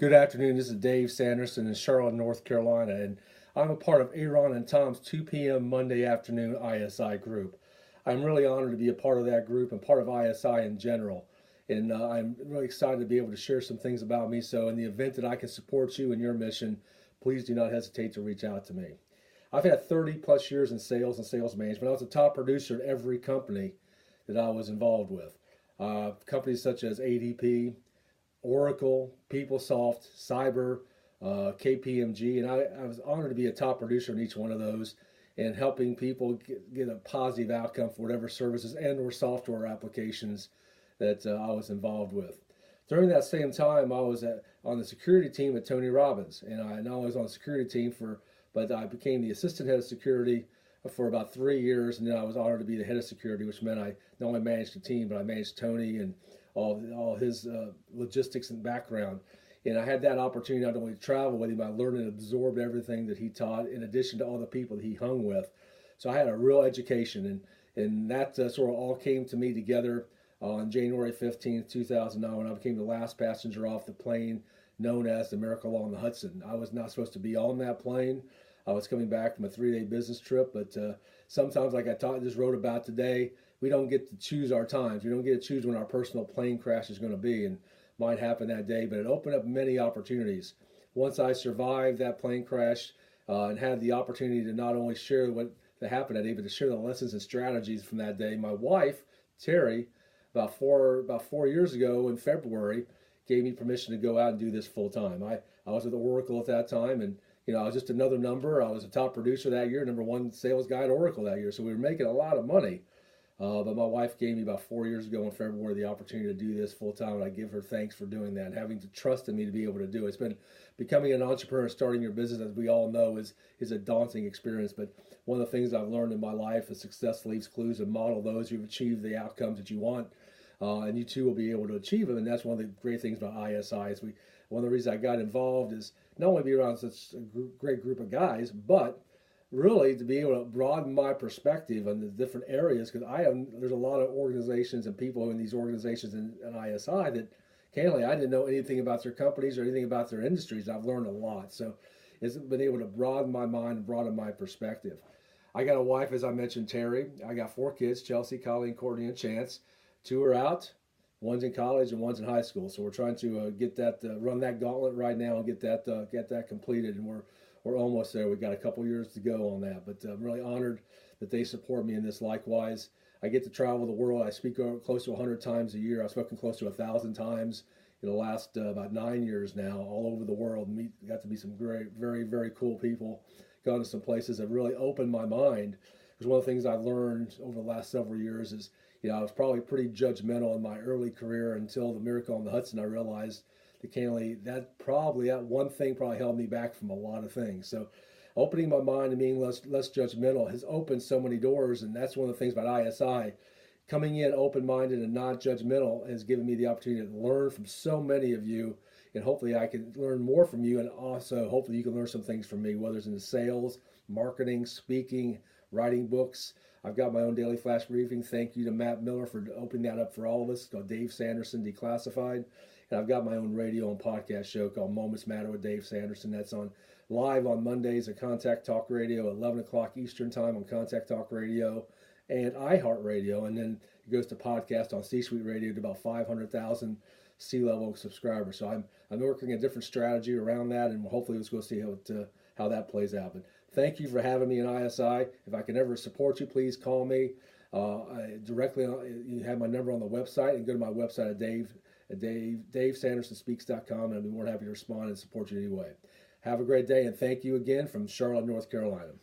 Good afternoon. This is Dave Sanderson in Charlotte, North Carolina, and I'm a part of Aaron and Tom's 2 p.m. Monday afternoon ISI group. I'm really honored to be a part of that group and part of ISI in general. And I'm really excited to be able to share some things about me. So, in the event that I can support you in your mission, please do not hesitate to reach out to me. I've had 30 plus years in sales and sales management. I was a top producer at every company that I was involved with. Companies such as ADP, Oracle, PeopleSoft, Cyber, KPMG, and I was honored to be a top producer in each one of those and helping people get a positive outcome for whatever services and or software applications that I was involved with. During that same time, I was on the security team at Tony Robbins, and I not only was on the security team but I became the assistant head of security for about 3 years, and then I was honored to be the head of security, which meant I not only managed the team, but I managed Tony and all his logistics and background. And I had that opportunity not only to travel with him, I learned and absorbed everything that he taught, in addition to all the people that he hung with. So I had a real education, and that sort of all came to me together on January 15th, 2009, when I became the last passenger off the plane known as the Miracle on the Hudson. I was not supposed to be on that plane. I was coming back from a 3-day business trip, but sometimes, like just wrote about today, we don't get to choose our times. We don't get to choose when our personal plane crash is going to be, and might happen that day, but it opened up many opportunities. Once I survived that plane crash and had the opportunity to not only share what happened that day, but to share the lessons and strategies from that day, my wife, Terry, about 4 years ago in February, gave me permission to go out and do this full time. I was with Oracle at that time, and I was just another number. I was a top producer that year, number one sales guy at Oracle that year, so we were making a lot of money. But my wife gave me about 4 years ago in February the opportunity to do this full time, and I give her thanks for doing that and having to trust in me to be able to do it. It's been becoming an entrepreneur, starting your business, as we all know, is a daunting experience. But one of the things I've learned in my life is success leaves clues, and model those who've achieved the outcomes that you want, and you too will be able to achieve them. And that's one of the great things about ISI. One of the reasons I got involved is not only be around such a great group of guys, but really to be able to broaden my perspective on the different areas, because there's a lot of organizations and people in these organizations in ISI that candidly I didn't know anything about their companies or anything about their industries. I've learned a lot, so it's been able to broaden my mind and broaden my perspective. I got a wife, as I mentioned, Terry. I got 4 kids: Chelsea, Colleen, Courtney, and Chance. 2 are out. One's in college and one's in high school. So we're trying to get that run that gauntlet right now and get that completed, and we're almost there. We've got a couple years to go on that, but I'm really honored that they support me in this. Likewise, I get to travel the world. I speak close to 100 times a year. I've spoken close to 1,000 times in the last about 9 years now, all over the world. Got to be some great, very, very cool people. Gone to some places that really opened my mind. Because one of the things I've learned over the last several years is, I was probably pretty judgmental in my early career until the Miracle on the Hudson. I realized that one thing probably held me back from a lot of things. So opening my mind and being less judgmental has opened so many doors, and that's one of the things about ISI. Coming in open-minded and not judgmental has given me the opportunity to learn from so many of you, and hopefully I can learn more from you, and also hopefully you can learn some things from me, whether it's in sales, marketing, speaking, writing books. I've got my own daily flash briefing. Thank you to Matt Miller for opening that up for all of us. It's called Dave Sanderson Declassified. And I've got my own radio and podcast show called Moments Matter with Dave Sanderson. That's on live on Mondays at Contact Talk Radio at 11 o'clock Eastern Time on Contact Talk Radio and iHeartRadio. And then it goes to podcast on C-Suite Radio to about 500,000 C-level subscribers. So I'm working a different strategy around that, and hopefully let's go see how that plays out. But thank you for having me in ISI. If I can ever support you, please call me directly. You have my number on the website, and go to my website at DaveSandersonSpeaks.com, and I'll be more than happy to respond and support you anyway. Have a great day, and thank you again from Charlotte, North Carolina.